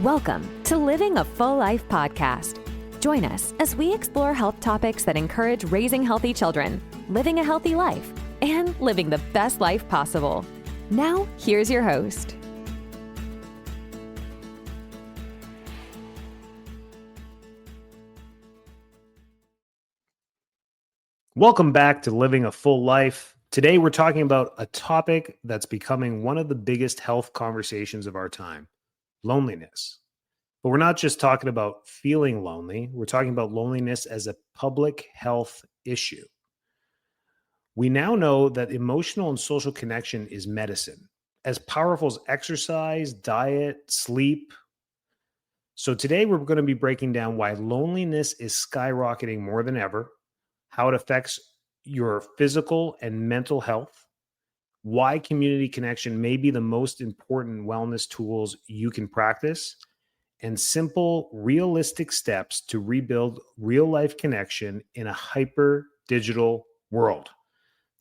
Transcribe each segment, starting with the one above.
Welcome to Living a Full Life podcast. Join us as we explore health topics that encourage raising healthy children, living a healthy life, and living the best life possible. Now, here's your host. Welcome back to Living a Full Life. Today, we're talking about a topic that's becoming one of the biggest health conversations of our time: loneliness. But we're not just talking about feeling lonely. We're talking about loneliness as a public health issue. We now know that emotional and social connection is medicine, as powerful as exercise, diet, sleep. So today, we're going to be breaking down why loneliness is skyrocketing more than ever, how it affects your physical and mental health, why community connection may be the most important wellness tools you can practice, and simple, realistic steps to rebuild real-life connection in a hyper-digital world.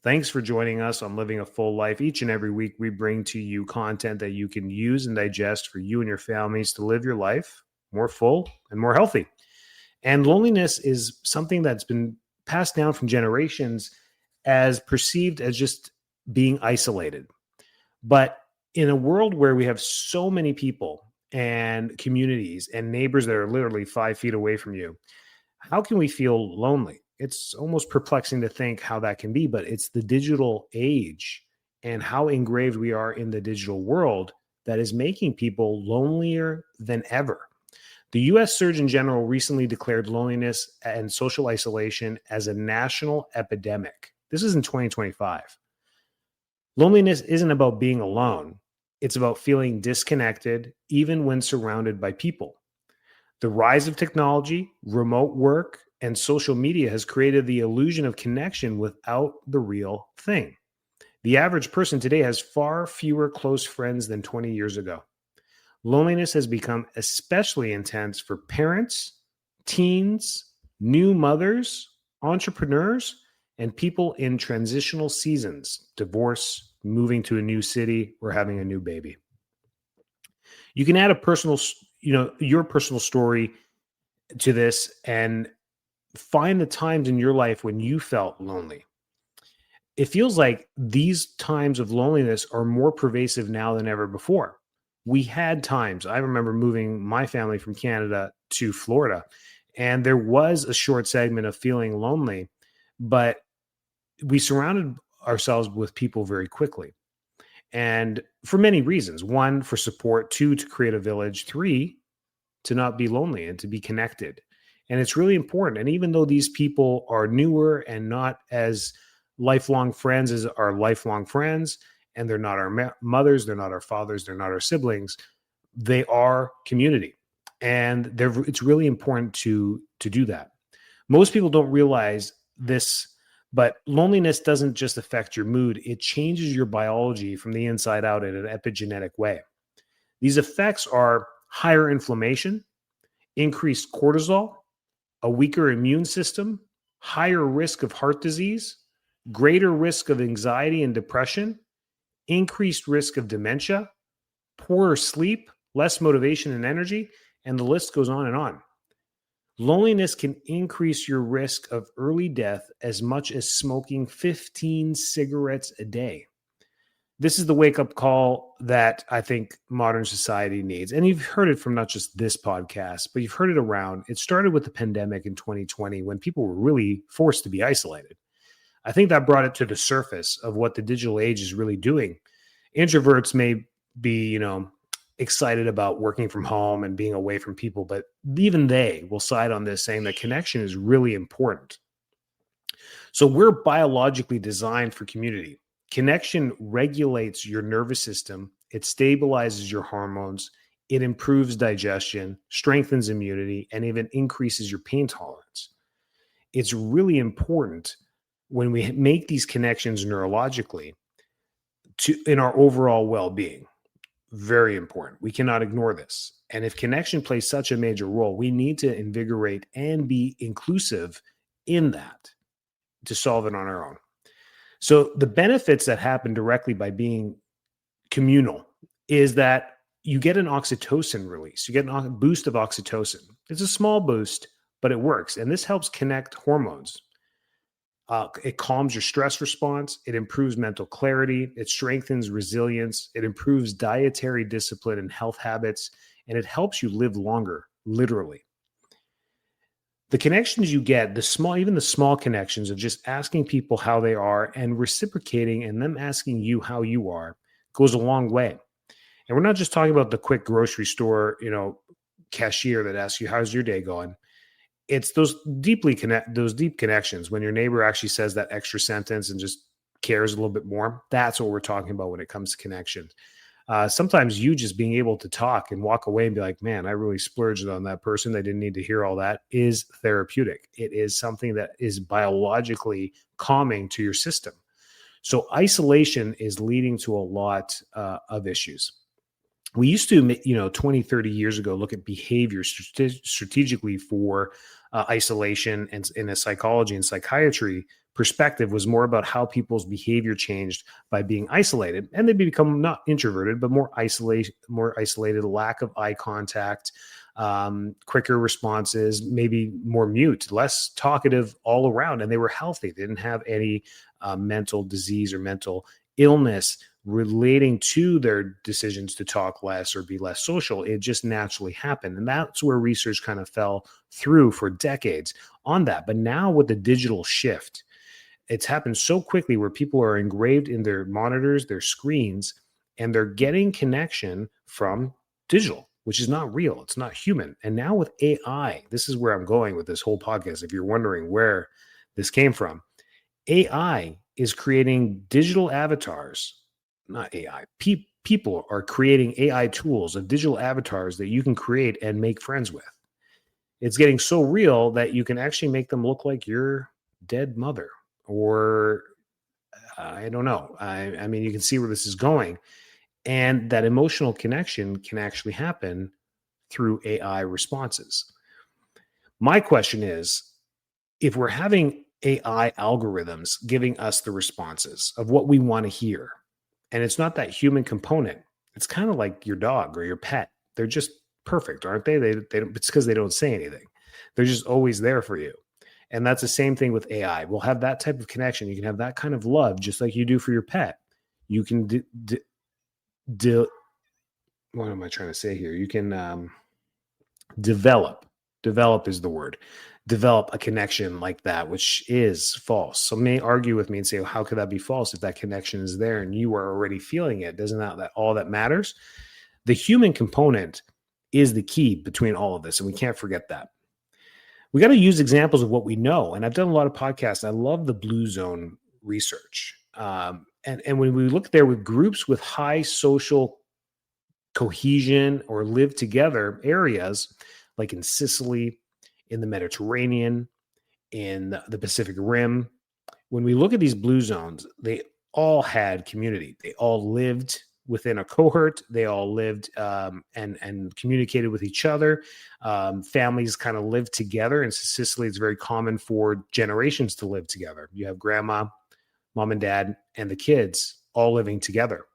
Thanks for joining us on Living a Full Life. Each and every week, we bring to you content that you can use and digest for you and your families to live your life more full and more healthy. And loneliness is something that's been passed down from generations as perceived as just being isolated. But in a world where we have so many people and communities and neighbors that are literally 5 feet away from you, how can we feel lonely? It's almost perplexing to think how that can be, but it's the digital age and how engraved we are in the digital world that is making people lonelier than ever. The U.S. Surgeon General recently declared loneliness and social isolation as a national epidemic. This is in 2025. Loneliness isn't about being alone. It's about feeling disconnected, even when surrounded by people. The rise of technology, remote work, and social media has created the illusion of connection without the real thing. The average person today has far fewer close friends than 20 years ago. Loneliness has become especially intense for parents, teens, new mothers, entrepreneurs, and people in transitional seasons: divorce, moving to a new city, or having a new baby. You can add your personal story to this and find the times in your life when you felt lonely. It feels like these times of loneliness are more pervasive now than ever before. We had times, I remember moving my family from Canada to Florida, and there was a short segment of feeling lonely, but we surrounded ourselves with people very quickly. And for many reasons: one, for support; two, to create a village; three, to not be lonely and to be connected. And it's really important. And even though these people are newer and not as lifelong friends as our lifelong friends, and they're not our mothers, they're not our fathers, they're not our siblings, they are community. And it's really important to do that. Most people don't realize this, but loneliness doesn't just affect your mood. It changes your biology from the inside out in an epigenetic way. These effects are higher inflammation, increased cortisol, a weaker immune system, higher risk of heart disease, greater risk of anxiety and depression, increased risk of dementia, poorer sleep, less motivation and energy, and the list goes on and on. Loneliness can increase your risk of early death as much as smoking 15 cigarettes a day. This is the wake-up call that I think modern society needs. And you've heard it from not just this podcast, but you've heard it around. It started with the pandemic in 2020 when people were really forced to be isolated. I think that brought it to the surface of what the digital age is really doing. Introverts may be, excited about working from home and being away from people, but even they will side on this, saying that connection is really important. So we're biologically designed for community. Connection regulates your nervous system. It stabilizes your hormones. It improves digestion, strengthens immunity, and even increases your pain tolerance. It's really important when we make these connections neurologically in our overall well-being. Very important. We cannot ignore this. And if connection plays such a major role, we need to invigorate and be inclusive in that to solve it on our own. So the benefits that happen directly by being communal is that you get an oxytocin release. You get a boost of oxytocin. It's a small boost, but it works. And this helps connect hormones. It calms your stress response. It improves mental clarity. It strengthens resilience. It improves dietary discipline and health habits. And it helps you live longer, literally. The connections you get, even the small connections of just asking people how they are and reciprocating and them asking you how you are, goes a long way. And we're not just talking about the quick grocery store, cashier that asks you, how's your day going? It's those deep connections when your neighbor actually says that extra sentence and just cares a little bit more. That's what we're talking about when it comes to connection. Sometimes you just being able to talk and walk away and be like, man, I really splurged on that person. They didn't need to hear all that, is therapeutic. It is something that is biologically calming to your system. So isolation is leading to a lot of issues. We used to, 20, 30 years ago, look at behavior strategically for isolation, and in a psychology and psychiatry perspective was more about how people's behavior changed by being isolated, and they become not introverted, but more isolated, lack of eye contact, quicker responses, maybe more mute, less talkative all around, and they were healthy. They didn't have any mental disease or mental illness relating to their decisions to talk less or be less social. It just naturally happened. And that's where research kind of fell through for decades on that. But now with the digital shift, it's happened so quickly where people are engraved in their monitors, their screens, and they're getting connection from digital, which is not real. It's not human. And now with AI, this is where I'm going with this whole podcast. If you're wondering where this came from, AI is creating digital avatars. Not AI. People are creating AI tools of digital avatars that you can create and make friends with. It's getting so real that you can actually make them look like your dead mother, or I don't know. I mean, you can see where this is going. And that emotional connection can actually happen through AI responses. My question is, if we're having AI algorithms giving us the responses of what we want to hear, and it's not that human component. It's kind of like your dog or your pet. They're just perfect, aren't they? It's because they don't say anything. They're just always there for you. And that's the same thing with AI. We'll have that type of connection. You can have that kind of love, just like you do for your pet. You can what am I trying to say here? You can develop is the word. Develop a connection like that, which is false. Some may argue with me and say, well, how could that be false if that connection is there and you are already feeling it? Doesn't that all that matters? The human component is the key between all of this, and we can't forget that. We got to use examples of what we know. And I've done a lot of podcasts. I love the Blue Zone research. And when we look there with groups with high social cohesion or live together areas, like in Sicily, in the Mediterranean, in the Pacific Rim, when we look at these blue zones, they all had community. They all lived within a cohort. They all lived and communicated with each other. Families kind of lived together. In Sicily, it's very common for generations to live together. You have grandma, mom and dad, and the kids all living together.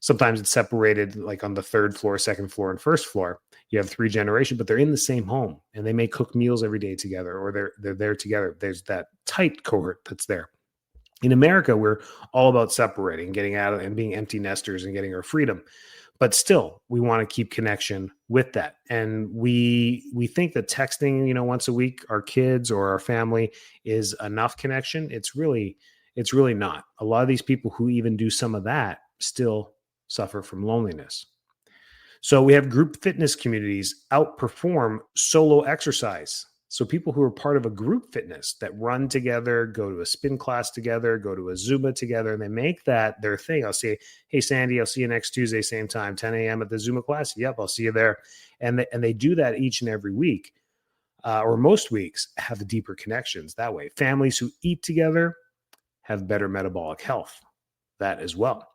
Sometimes it's separated, like on the third floor, second floor, and first floor. You have 3 generations, but they're in the same home and they may cook meals every day together, or they're there together. There's that tight cohort that's there. In America, we're all about separating, getting out of and being empty nesters and getting our freedom. But still, we want to keep connection with that. And we think that texting, once a week, our kids or our family is enough connection. It's really not. A lot of these people who even do some of that still suffer from loneliness. So we have group fitness communities outperform solo exercise. So people who are part of a group fitness that run together, go to a spin class together, go to a Zumba together, and they make that their thing. I'll say, hey, Sandy, I'll see you next Tuesday, same time, 10 a.m. at the Zumba class. Yep, I'll see you there. And they do that each and every week, or most weeks, have deeper connections that way. Families who eat together have better metabolic health, that as well.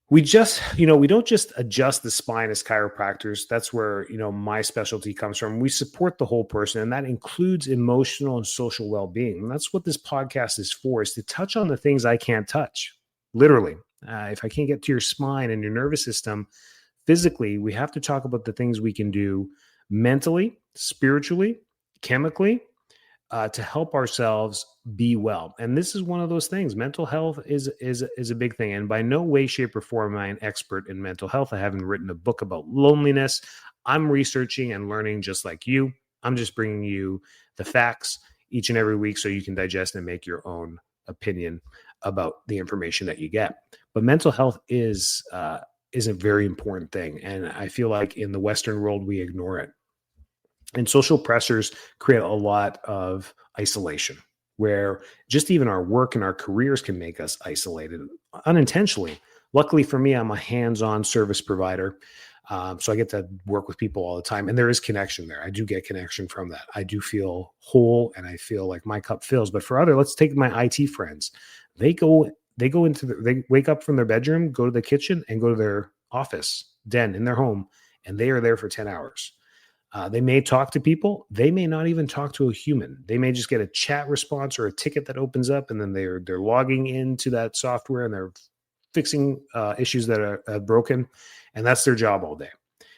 We don't just adjust the spine as chiropractors. That's where, my specialty comes from. We support the whole person, and that includes emotional and social well-being. And that's what this podcast is for, is to touch on the things I can't touch. Literally, if I can't get to your spine and your nervous system physically, we have to talk about the things we can do mentally, spiritually, chemically, to help ourselves be well. And this is one of those things. Mental health is a big thing. And by no way, shape, or form am I an expert in mental health. I haven't written a book about loneliness. I'm researching and learning just like you. I'm just bringing you the facts each and every week so you can digest and make your own opinion about the information that you get. But mental health is a very important thing. And I feel like in the Western world, we ignore it. And social pressures create a lot of isolation, where just even our work and our careers can make us isolated unintentionally. Luckily for me, I'm a hands-on service provider. So I get to work with people all the time, and there is connection there. I do get connection from that. I do feel whole, and I feel like my cup fills. But for other, let's take my IT friends. They wake up from their bedroom, go to the kitchen, and go to their office den in their home, and they are there for 10 hours. They may talk to people. They may not even talk to a human. They may just get a chat response or a ticket that opens up, and then they're logging into that software and they're fixing issues that are broken, and that's their job all day.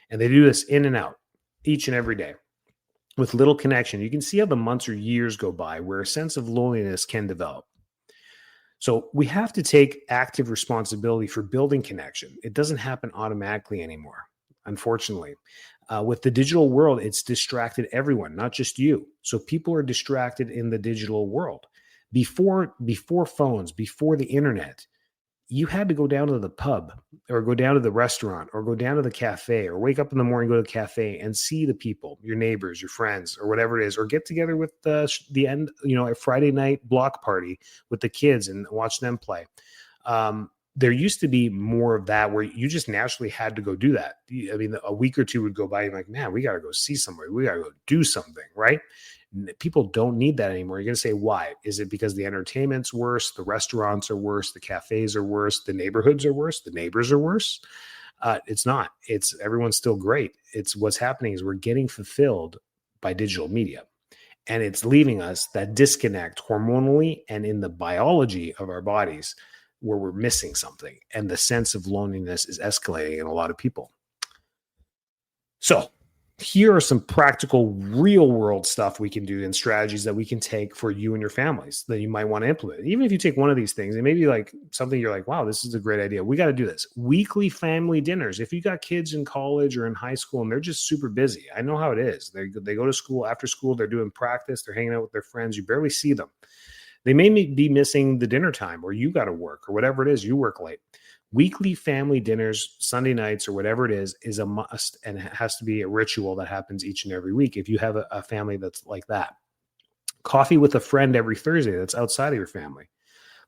And they do this in and out each and every day with little connection. You can see how the months or years go by where a sense of loneliness can develop. So we have to take active responsibility for building connection. It doesn't happen automatically anymore, unfortunately. With the digital world, it's distracted everyone, not just you. So people are distracted in the digital world. Before phones, before the internet, you had to go down to the pub or go down to the restaurant or go down to the cafe or wake up in the morning, go to the cafe and see the people, your neighbors, your friends, or whatever it is, or get together with the end, a Friday night block party with the kids and watch them play. There used to be more of that where you just naturally had to go do that. I mean, a week or two would go by and like, man, we got to go see somebody. We got to go do something, right? People don't need that anymore. You're going to say, why? Is it because the entertainment's worse? The restaurants are worse. The cafes are worse. The neighborhoods are worse. The neighbors are worse. It's not. It's everyone's still great. It's what's happening is we're getting fulfilled by digital media. And it's leaving us that disconnect hormonally and in the biology of our bodies where we're missing something. And the sense of loneliness is escalating in a lot of people. So here are some practical real world stuff we can do and strategies that we can take for you and your families that you might want to implement. Even if you take one of these things, it may be like something you're like, wow, this is a great idea. We got to do this. Weekly family dinners. If you got kids in college or in high school and they're just super busy, I know how it is. They go to school, after school, they're doing practice, they're hanging out with their friends. You barely see them. They may be missing the dinner time, or you got to work, or whatever it is, you work late. Weekly family dinners, Sunday nights, or whatever it is a must, and it has to be a ritual that happens each and every week if you have a family that's like that. Coffee with a friend every Thursday that's outside of your family.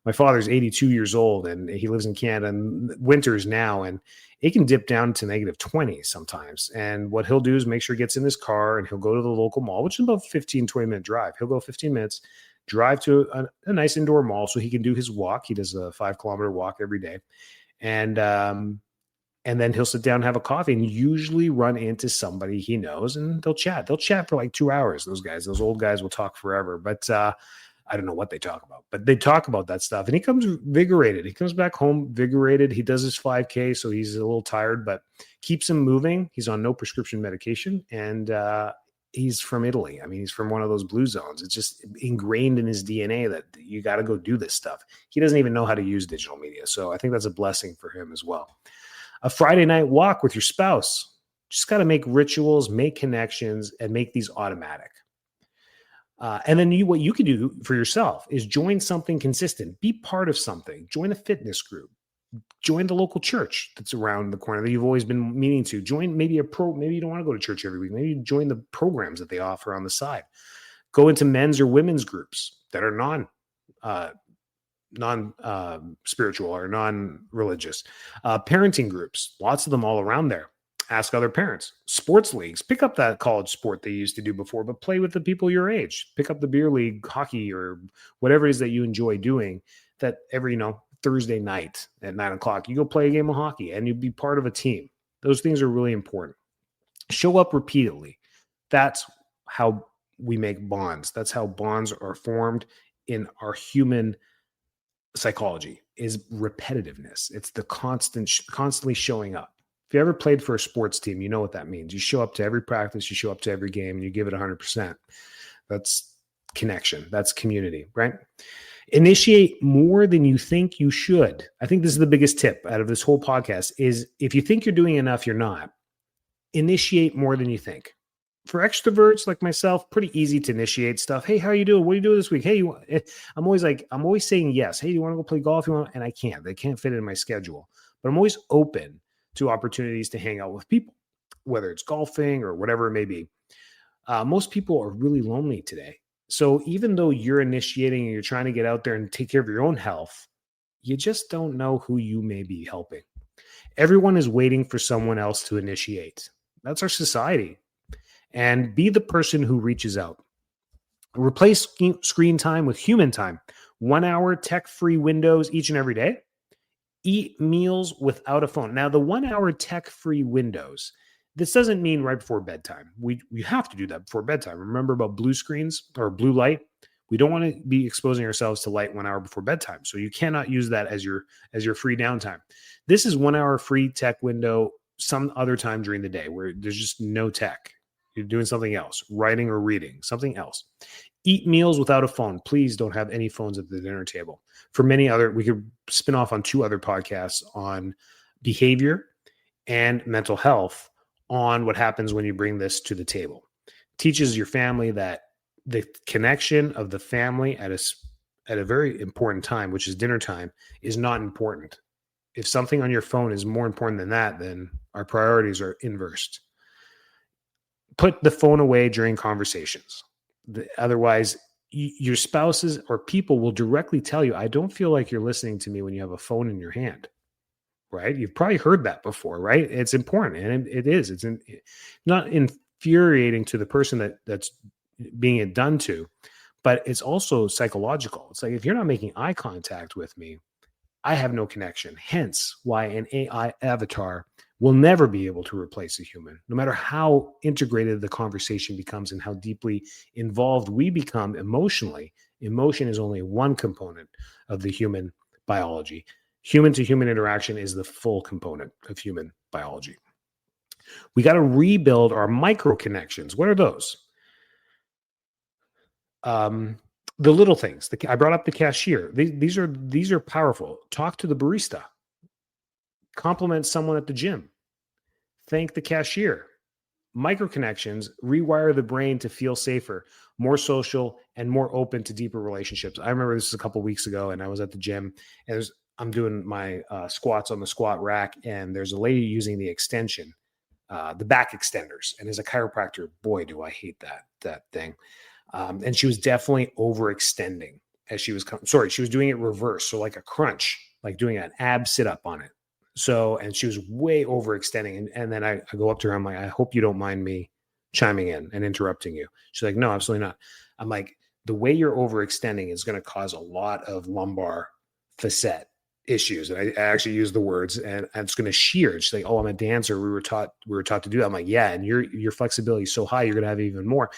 My father's 82 years old, and he lives in Canada, and winters now, and it can dip down to -20 sometimes. And what he'll do is make sure he gets in his car, and he'll go to the local mall, which is about 15, 20-minute drive. He'll go 15 minutes, drive to a nice indoor mall so he can do his walk. He does a 5-kilometer walk every day. And then he'll sit down and have a coffee and usually run into somebody he knows, and they'll chat. They'll chat for like 2 hours. Those old guys will talk forever, but I don't know what they talk about, but they talk about that stuff. And he comes invigorated. He comes back home invigorated. He does his 5K, so he's a little tired, but keeps him moving. He's on no prescription medication, and he's from Italy. I mean, he's from one of those blue zones. It's just ingrained in his DNA that you got to go do this stuff. He doesn't even know how to use digital media. So I think that's a blessing for him as well. A Friday night walk with your spouse. Just got to make rituals, make connections, and make these automatic. And then what you can do for yourself is join something consistent. Be part of something. Join a fitness group. Join the local church that's around the corner that you've always been meaning to. Join maybe maybe you don't want to go to church every week. Maybe you join the programs that they offer on the side. Go into men's or women's groups that are non-spiritual or non-religious. Parenting groups, lots of them all around there. Ask other parents. Sports leagues. Pick up that college sport they used to do before, but play with the people your age. Pick up the beer league, hockey, or whatever it is that you enjoy doing that every, Thursday night at 9:00, you go play a game of hockey and you be part of a team. Those things are really important. Show up repeatedly. That's how we make bonds. That's how bonds are formed in our human psychology, is repetitiveness. It's the constantly showing up. If you ever played for a sports team, you know what that means. You show up to every practice, you show up to every game, and you give it 100%. That's connection. That's community, right? Initiate more than you think you should. I think this is the biggest tip out of this whole podcast is if you think you're doing enough, you're not. Initiate more than you think. For extroverts like myself, pretty easy to initiate stuff. Hey, how are you doing? What are you doing this week? Hey, I'm always saying yes. Hey, do you want to go play golf? And I can't. They can't fit in my schedule. But I'm always open to opportunities to hang out with people, whether it's golfing or whatever it may be. Most people are really lonely today. So even though you're initiating and you're trying to get out there and take care of your own health, you just don't know who you may be helping. Everyone is waiting for someone else to initiate. That's our society. And be the person who reaches out. Replace screen time with human time. 1 hour tech-free windows each and every day. Eat meals without a phone. Now, the 1 hour tech-free windows, this doesn't mean right before bedtime. We have to do that before bedtime. Remember about blue screens or blue light? We don't want to be exposing ourselves to light 1 hour before bedtime. So you cannot use that as your free downtime. This is 1 hour free tech window some other time during the day where there's just no tech. You're doing something else, writing or reading, something else. Eat meals without a phone. Please don't have any phones at the dinner table. For many other, we could spin off on 2 other podcasts on behavior and mental health on what happens when you bring this to the table. Teaches your family that the connection of the family at a very important time, which is dinner time, is not important. If something on your phone is more important than that, then our priorities are inversed. Put the phone away during conversations. Otherwise, your spouses or people will directly tell you, I don't feel like you're listening to me when you have a phone in your hand, right? You've probably heard that before, right? It's important, and it is. It's not infuriating to the person that's being it done to, but it's also psychological. It's like, if you're not making eye contact with me, I have no connection. Hence why an AI avatar will never be able to replace a human, no matter how integrated the conversation becomes and how deeply involved we become emotionally. Emotion is only one component of the human biology. Human to human interaction is the full component of human biology. We got to rebuild our micro connections. What are those? The little things. I brought up the cashier. These are powerful. Talk to the barista. Compliment someone at the gym. Thank the cashier. Micro connections rewire the brain to feel safer, more social, and more open to deeper relationships. I remember this was a couple of weeks ago, and I was at the gym, and I'm doing my squats on the squat rack, and there's a lady using the extension, the back extenders. And as a chiropractor, boy, do I hate that thing. And she was definitely overextending as she was she was doing it reverse. So like a crunch, like doing an ab sit up on it. So, and she was way overextending. And then I go up to her. I'm like, I hope you don't mind me chiming in and interrupting you. She's like, no, absolutely not. I'm like, the way you're overextending is going to cause a lot of lumbar facet issues. And I actually use the words, and it's going to shear. She's like, oh, I'm a dancer. We were taught to do that. I'm like, yeah. And your flexibility is so high, you're going to have even more.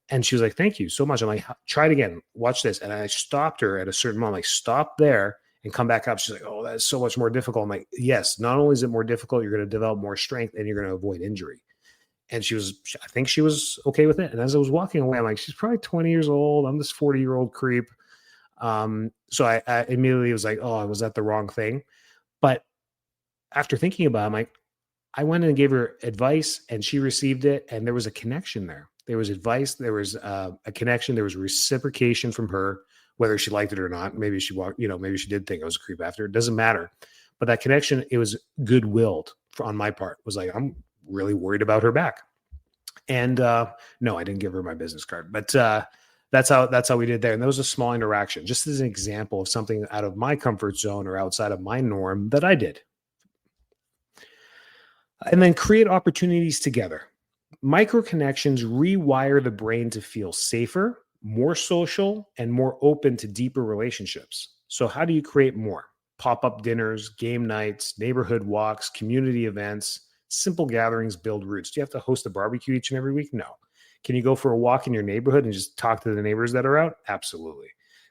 And she was like, thank you so much. I'm like, try it again. Watch this. And I stopped her at a certain moment, like, stop there and come back up. She's like, oh, that's so much more difficult. I'm like, yes, not only is it more difficult, you're going to develop more strength and you're going to avoid injury. And I think she was okay with it. And as I was walking away, I'm like, she's probably 20 years old. I'm this 40-year-old creep. So I immediately was like, oh, I was at the wrong thing. But after thinking about it, I'm like, I went and gave her advice and she received it. And there was a connection there. There was advice. There was a connection. There was reciprocation from her, whether she liked it or not. Maybe she maybe she did think I was a creep after. It doesn't matter. But that connection, it was goodwilled on my part. It was like, I'm really worried about her back. And no, I didn't give her my business card, but that's how we did there. And that was a small interaction, just as an example of something out of my comfort zone or outside of my norm that I did. And then create opportunities together. Micro connections rewire the brain to feel safer, more social, and more open to deeper relationships. So how do you create more? Pop-up dinners, game nights, neighborhood walks, community events, simple gatherings build roots. Do you have to host a barbecue each and every week? No. Can you go for a walk in your neighborhood and just talk to the neighbors that are out? Absolutely.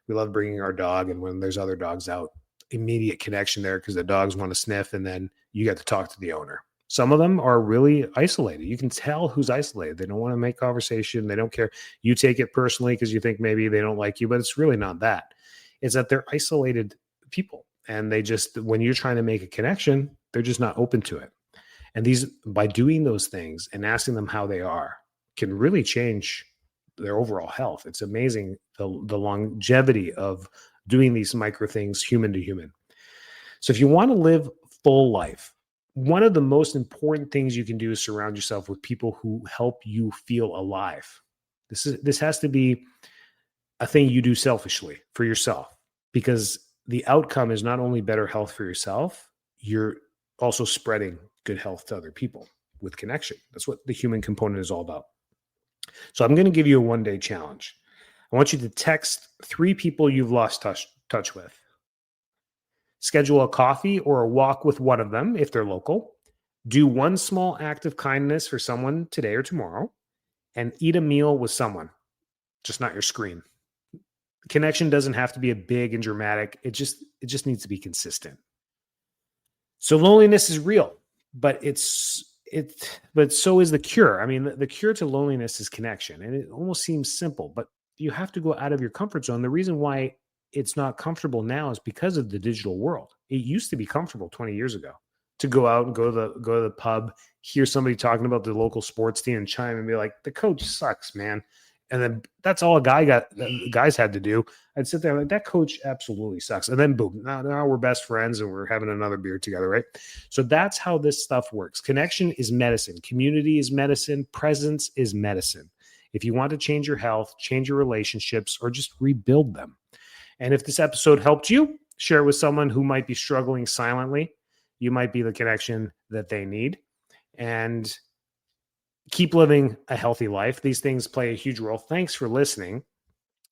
We love bringing our dog, and when there's other dogs out, immediate connection there because the dogs want to sniff, and then you get to talk to the owner. Some of them are really isolated. You can tell who's isolated. They don't want to make conversation. They don't care. You take it personally because you think maybe they don't like you, but it's really not that. It's that they're isolated people. And they just, when you're trying to make a connection, they're just not open to it. And by doing those things and asking them how they are, can really change their overall health. It's amazing the longevity of doing these micro things human to human. So if you want to live full life, one of the most important things you can do is surround yourself with people who help you feel alive. This has to be a thing you do selfishly for yourself, because the outcome is not only better health for yourself, you're also spreading good health to other people with connection. That's what the human component is all about. So I'm going to give you a one-day challenge. I want you to text 3 people you've lost touch with. Schedule a coffee or a walk with one of them if they're local. Do one small act of kindness for someone today or tomorrow, and eat a meal with someone, just not your screen. Connection doesn't have to be a big and dramatic. It just needs to be consistent. So loneliness is real, but but so is the cure. I mean, the cure to loneliness is connection, and it almost seems simple, but you have to go out of your comfort zone. The reason why it's not comfortable now is because of the digital world. It used to be comfortable 20 years ago to go out and go to the pub, hear somebody talking about the local sports team and chime and be like, the coach sucks, man. And then that's all guys had to do. I'd sit there like, that coach absolutely sucks. And then boom, now we're best friends and we're having another beer together, right? So that's how this stuff works. Connection is medicine. Community is medicine. Presence is medicine. If you want to change your health, change your relationships, or just rebuild them. And if this episode helped you, share it with someone who might be struggling silently. You might be the connection that they need. And keep living a healthy life. These things play a huge role. Thanks for listening.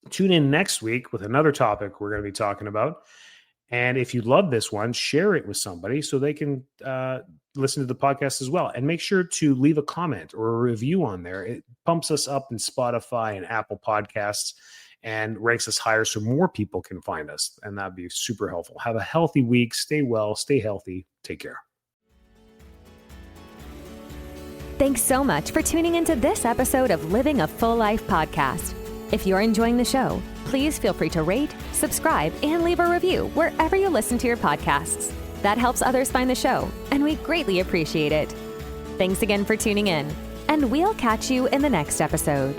Tune in next week with another topic we're going to be talking about. And if you love this one, share it with somebody so they can listen to the podcast as well. And make sure to leave a comment or a review on there. It pumps us up in Spotify and Apple Podcasts and ranks us higher so more people can find us. And that'd be super helpful. Have a healthy week. Stay well, stay healthy. Take care. Thanks so much for tuning into this episode of Living a Full Life podcast. If you're enjoying the show, please feel free to rate, subscribe, and leave a review wherever you listen to your podcasts. That helps others find the show, and we greatly appreciate it. Thanks again for tuning in, and we'll catch you in the next episode.